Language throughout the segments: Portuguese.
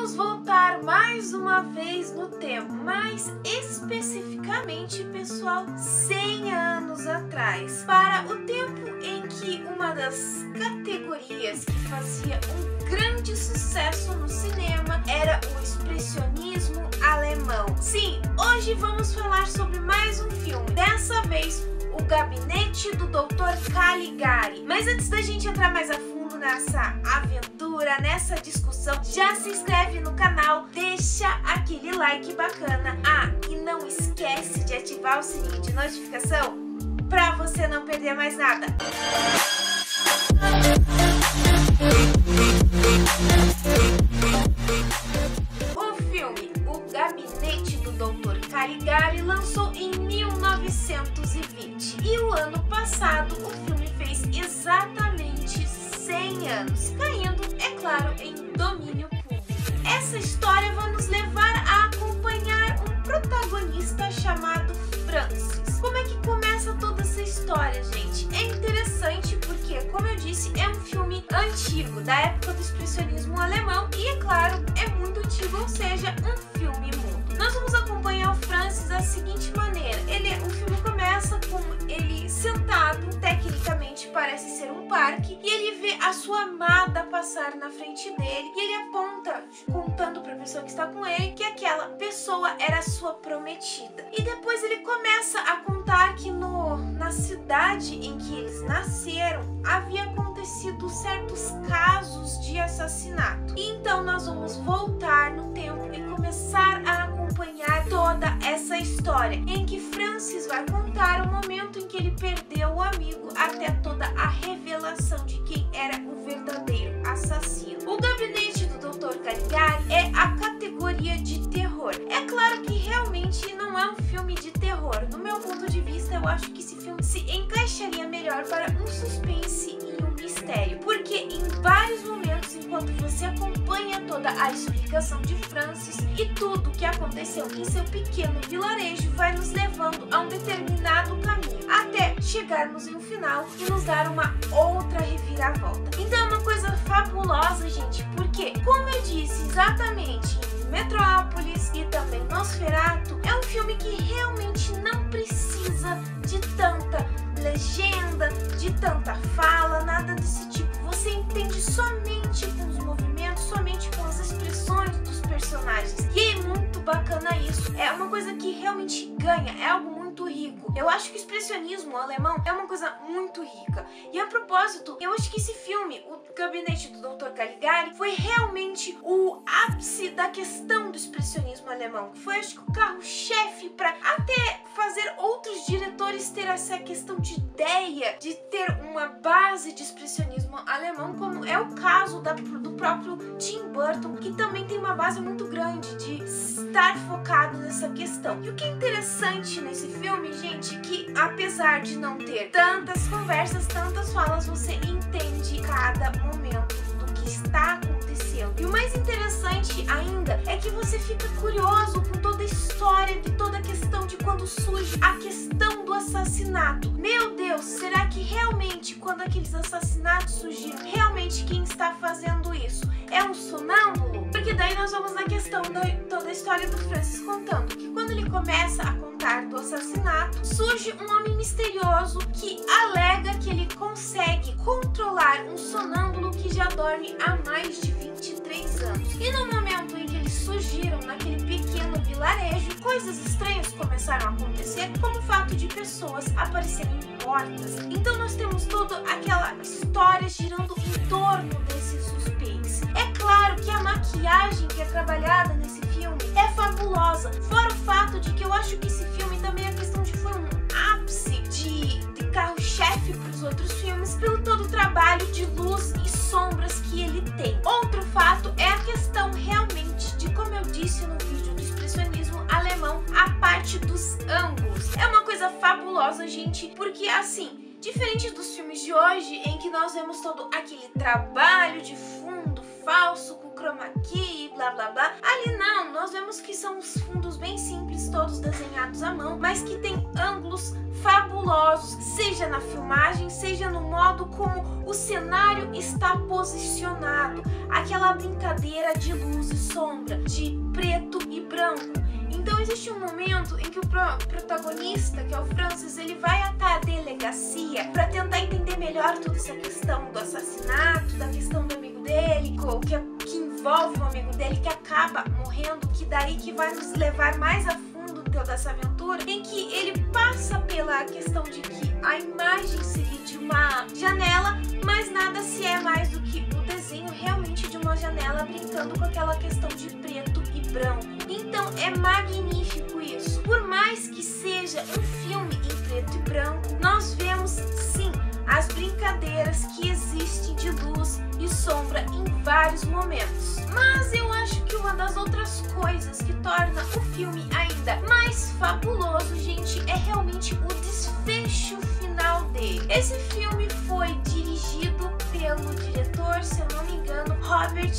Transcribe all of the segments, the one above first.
vamos voltar mais uma vez no tempo, mais especificamente, pessoal, 100 anos atrás, para o tempo em que uma das categorias que fazia um grande sucesso no cinema era o expressionismo alemão. Sim, hoje vamos falar sobre mais um filme, dessa vez O Gabinete do Dr. Caligari. Mas antes da gente entrar mais a fundo nessa aventura, nessa discussão, já se inscreve no canal, deixa aquele like bacana. Ah, e não esquece de ativar o sininho de notificação para você não perder mais nada. O filme O Gabinete do Dr. Caligari lançou em 1920 e o ano passado o filme fez exatamente 100 anos, caindo, é claro, em domínio público. Essa história vai nos levar a acompanhar um protagonista chamado Francis. Como é que começa toda essa história, gente? É interessante porque, como eu disse, é um filme antigo, da época do expressionismo alemão e, é claro, é muito antigo, ou seja, um filme mudo. Nós vamos acompanhar o Francis da seguinte maneira. O filme começa com ele sentado, tecnicamente parece ser um parque, e ele vê a sua amada passar na frente dele e ele aponta, contando para a pessoa que está com ele, que aquela pessoa era sua prometida. E depois ele começa a contar que na cidade em que eles nasceram havia acontecido certos casos de assassinato. E então nós vamos voltar no tempo e começar a acompanhar toda essa história, em que Francis vai contar o momento em que ele perdeu o amigo até toda a revelação de quem era o verdadeiro assassino. O Gabinete do Dr. Caligari é a categoria de terror. É claro que realmente não é um filme de terror. No meu ponto de vista, eu acho que esse filme se encaixaria melhor para um suspense e um mistério, porque em vários momentos, enquanto você acompanha toda a explicação de Francis e tudo que aconteceu em seu pequeno vilarejo, vai nos levando a um determinado caminho, até chegarmos em um final e nos dar uma outra reviravolta. Então é uma coisa fabulosa, gente, porque, como eu disse exatamente em Metrópolis e também Nosferatu, é um filme que realmente não precisa de tanta legenda, de tanta fala, nada desse tipo. Você entende somente com os movimentos, somente com as expressões dos personagens. E é muito bacana isso. É uma coisa que realmente ganha, é algo muito rico. Eu acho que o expressionismo alemão é uma coisa muito rica. E a propósito, eu acho que esse filme, O Gabinete do Dr. Caligari, foi realmente o ápice da questão do expressionismo alemão. Foi, acho que, o carro-chefe para até fazer outros diretores ter essa questão de ideia de ter uma base de expressionismo alemão, como é o caso do próprio Tim Burton, que também tem uma base muito grande de estar focado nessa questão. E o que é interessante nesse filme, gente, que apesar de não ter tantas conversas, tantas falas, você entende cada momento do que está acontecendo. E o mais interessante ainda é que você fica curioso com toda a história, de toda a questão de quando surge a questão do assassinato. Meu Deus, será que realmente quando aqueles assassinatos surgiram, realmente quem está fazendo isso é um sonâmbulo? Porque daí nós vamos na questão da toda a história do Francis contando que quando ele começa a contar do assassinato, surge um homem misterioso que alega que ele consegue controlar um sonâmbulo que já dorme há mais de 23 anos. E no momento em que eles surgiram naquele pequeno vilarejo, coisas estranhas começaram a acontecer, como o fato de pessoas aparecerem mortas. Então nós temos toda aquela história girando em torno desse suspense. É claro que a maquiagem que é trabalhada nesse filme é fabulosa, fora o fato de que eu acho que esse filme também, a questão de foi um ápice de carro-chefe para os outros filmes, pelo todo o trabalho de luz e sombras que ele tem. Outro fato é a questão realmente de, como eu disse no vídeo do expressionismo alemão, a parte dos ângulos. É uma coisa fabulosa, gente, porque assim, diferente dos filmes de hoje, em que nós vemos todo aquele trabalho de fundo falso com chroma key e blá blá blá. Ali não, nós vemos que são os fundos bem simples, todos desenhados à mão, mas que tem ângulos fabulosos, seja na filmagem, seja no modo como o cenário está posicionado, aquela brincadeira de luz e sombra, de preto e branco. Então existe um momento em que o protagonista, que é o Francis, ele vai até a delegacia para tentar entender melhor toda essa questão do assassinato, da questão do amigo dele, que envolve o amigo dele, que acaba morrendo, que daí que vai nos levar mais a fundo toda essa aventura, em que ele passa pela questão de que a imagem seria de uma janela, mas nada se é mais do que o desenho realmente de uma janela, brincando com aquela questão de preto e branco. Então é magnífico isso. Por mais que seja um filme em preto e branco, nós vemos sim as brincadeiras que existem de luz e sombra em vários momentos. Mas eu acho que uma das outras coisas que torna o filme ainda mais fabuloso, gente, é realmente o desfecho final dele. Esse filme foi dirigido pelo diretor, se eu não me engano, Robert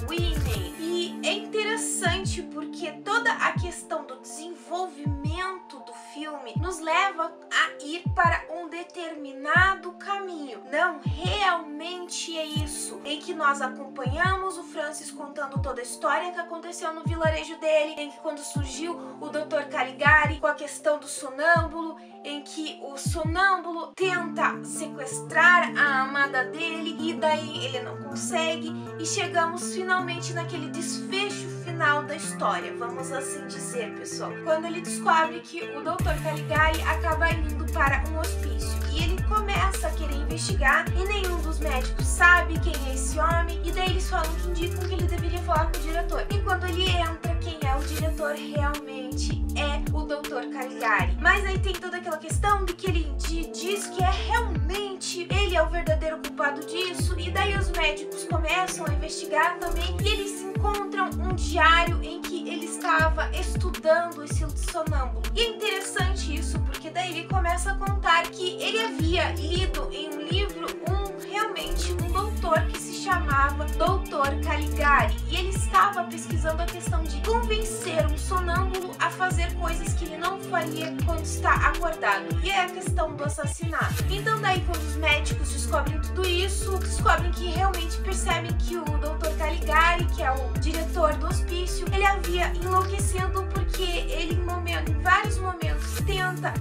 Wiene. E é interessante porque toda a questão do desenvolvimento do filme nos leva a ir para um determinado caminho. Não, realmente é isso, em que nós acompanhamos o Francis contando toda a história que aconteceu no vilarejo dele, em que quando surgiu o Dr. Caligari com a questão do sonâmbulo, em que o sonâmbulo tenta sequestrar a amada dele e daí ele não consegue, e chegamos finalmente naquele desfecho final da história, vamos assim dizer, pessoal, quando ele descobre que o Dr. Caligari acaba indo para um hospício e ele começa a querer investigar e nenhum dos médicos sabe quem é esse homem, e daí eles falam que indicam que ele deveria falar com o diretor, e quando ele entra, quem é o diretor realmente é o Dr. Caligari. Mas aí tem toda aquela questão de que ele diz que é realmente ele é o verdadeiro culpado disso, e daí os médicos começam a investigar também e eles encontram um diário em que ele estava estudando esse sonâmbulo. E é interessante isso porque daí ele começa a contar que ele havia lido em um livro realmente um doutor que se chamava Dr. Caligari, e ele estava pesquisando a questão de convencer um sonâmbulo a fazer coisas que ele não faria quando está acordado, e é a questão do assassinato. Então daí quando os médicos descobrem tudo isso, descobrem que realmente percebem que o Dr. Caligari, que é o diretor do hospício, ele havia enlouquecido porque ele em vários momentos tenta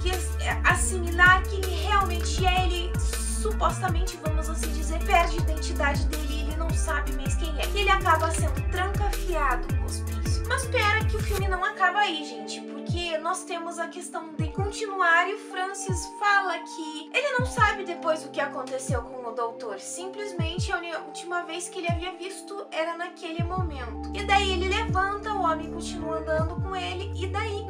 assimilar quem realmente é. Ele supostamente, vamos assim dizer, perde a identidade dele e ele não sabe mais quem é. Ele acaba sendo trancafiado no hospício. Mas espera que o filme não acaba aí, gente, porque nós temos a questão de continuar e o Francis fala que ele não sabe depois o que aconteceu com o doutor. Simplesmente a última vez que ele havia visto era naquele momento. E daí ele levanta, o homem continua andando com ele e daí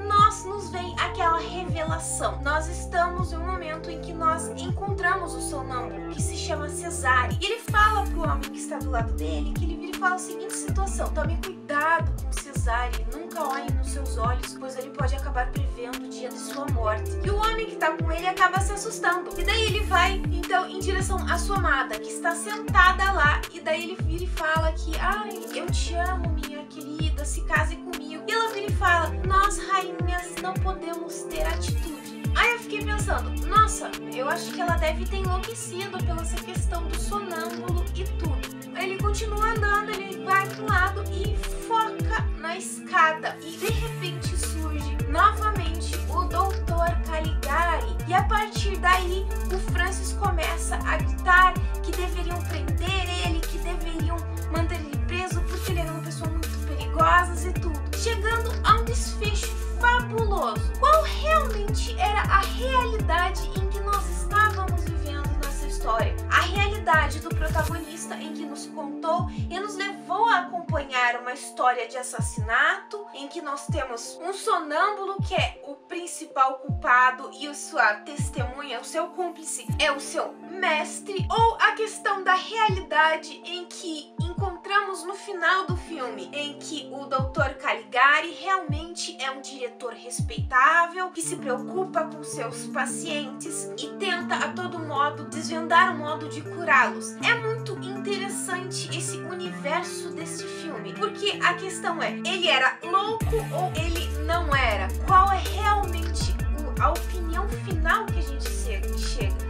nos vem aquela revelação. Nós estamos em um momento em que nós encontramos o sonâmbulo, que se chama Cesare. E ele fala pro homem que está do lado dele, que ele vira e fala a seguinte situação: tome cuidado com Cesare, nunca olhe nos seus olhos, pois ele pode acabar prevendo o dia de sua morte. E o homem que tá com ele acaba se assustando. E daí ele vai, então, em direção à sua amada, que está sentada lá. E daí ele vira e fala que, ai, eu te amo, minha querida, se case comigo. E ela vira e fala, nós, rainhas, não podemos ter atitude. Aí eu fiquei pensando, nossa, eu acho que ela deve ter enlouquecido pela essa questão do sonâmbulo e tudo. Ele continua andando, ele vai pro lado e foca na escada. E de repente surge novamente o Dr. Caligari. E a partir daí, o Francis começa a gritar que deveriam prender ele, que deveriam manter ele preso porque ele era uma pessoa muito perigosa e tudo. Chegando a um desfecho fabuloso. Qual realmente era a realidade em que nós estávamos vivendo nessa história? A realidade do protagonista em que nos contou e nos levou a acompanhar uma história de assassinato, em que nós temos um sonâmbulo que é o principal culpado e a sua testemunha, o seu cúmplice é o seu mestre, ou a questão da realidade em que encontramos no final do filme, em que o Dr. Caligari realmente é um diretor respeitável, que se preocupa com seus pacientes e tenta a todo modo desvendar o modo de curá-los. É muito interessante esse universo desse filme, porque a questão é, ele era louco ou ele não era? Qual é realmente a opinião final que a gente chega?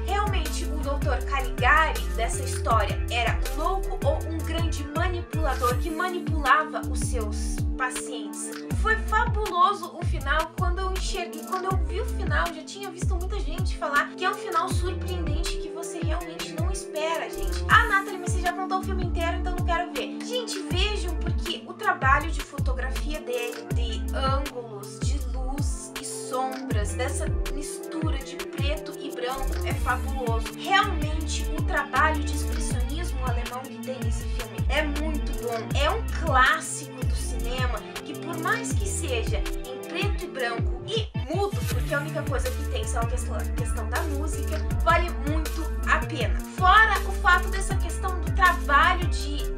Realmente o Dr. Caligari dessa história era louco ou um grande manipulador que manipulava os seus pacientes? Foi fabuloso o final. Quando eu enxerguei, quando eu vi o final, já tinha visto muita gente falar que é um final surpreendente, que você realmente não espera, gente. Ah, Nathalie, mas você já contou o filme inteiro, então não quero ver. Gente, vejam, porque o trabalho de fotografia dele, de ângulos, de luz e sombras, dessa mistura de preto e branco, é fabuloso. Realmente, o trabalho de expressionismo alemão que tem nesse filme é muito bom. É um clássico do cinema que, por mais que seja em preto e branco e mudo, porque a única coisa que tem só a questão da música, vale muito a pena. Fora o fato dessa questão do trabalho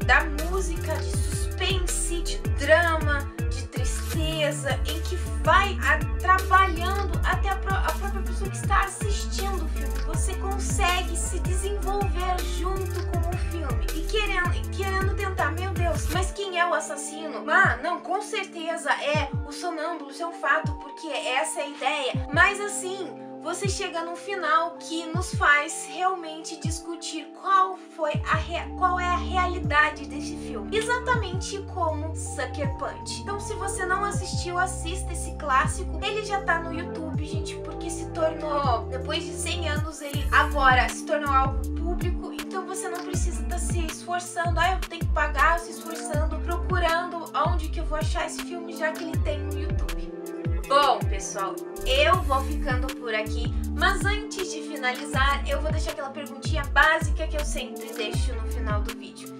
da música, de suspense, de drama, de tristeza, em que vai trabalhando até a própria pessoa que está assistindo o filme. Você consegue se desenvolver junto com o filme e querendo tentar, meu Deus, mas quem é o assassino? Ah, não, com certeza é o sonâmbulo, isso é um fato, porque essa é a ideia. Mas assim, você chega num final que nos faz realmente discutir qual é a realidade desse filme. Exatamente como Sucker Punch. Então, se você não assistiu, assista esse clássico. Ele já tá no YouTube, gente, porque se tornou, depois de 100 anos, ele agora se tornou algo público. Então você não precisa estar se esforçando. Ah, eu tenho que pagar, se esforçando, procurando onde que eu vou achar esse filme, já que ele tem no YouTube. Bom, pessoal, eu vou ficando por aqui, mas antes de finalizar, eu vou deixar aquela perguntinha básica que eu sempre deixo no final do vídeo.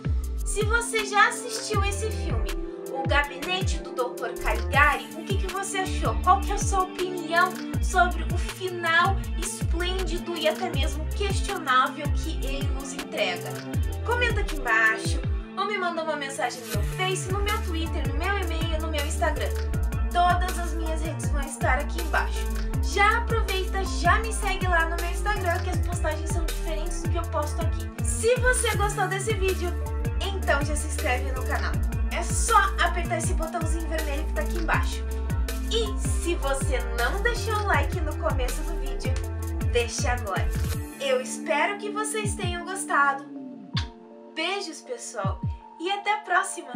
Se você já assistiu esse filme, O Gabinete do Dr. Caligari, o que você achou? Qual que é a sua opinião sobre o final esplêndido e até mesmo questionável que ele nos entrega? Comenta aqui embaixo, ou me manda uma mensagem no meu Face, no meu Twitter, no meu e-mail, no meu Instagram. Todas as minhas redes vão estar aqui embaixo. Já aproveita, já me segue lá no meu Instagram, que as postagens são diferentes do que eu posto aqui. Se você gostou desse vídeo, então já se inscreve no canal. É só apertar esse botãozinho vermelho que tá aqui embaixo. E se você não deixou o like no começo do vídeo, deixa agora. Eu espero que vocês tenham gostado. Beijos, pessoal, e até a próxima!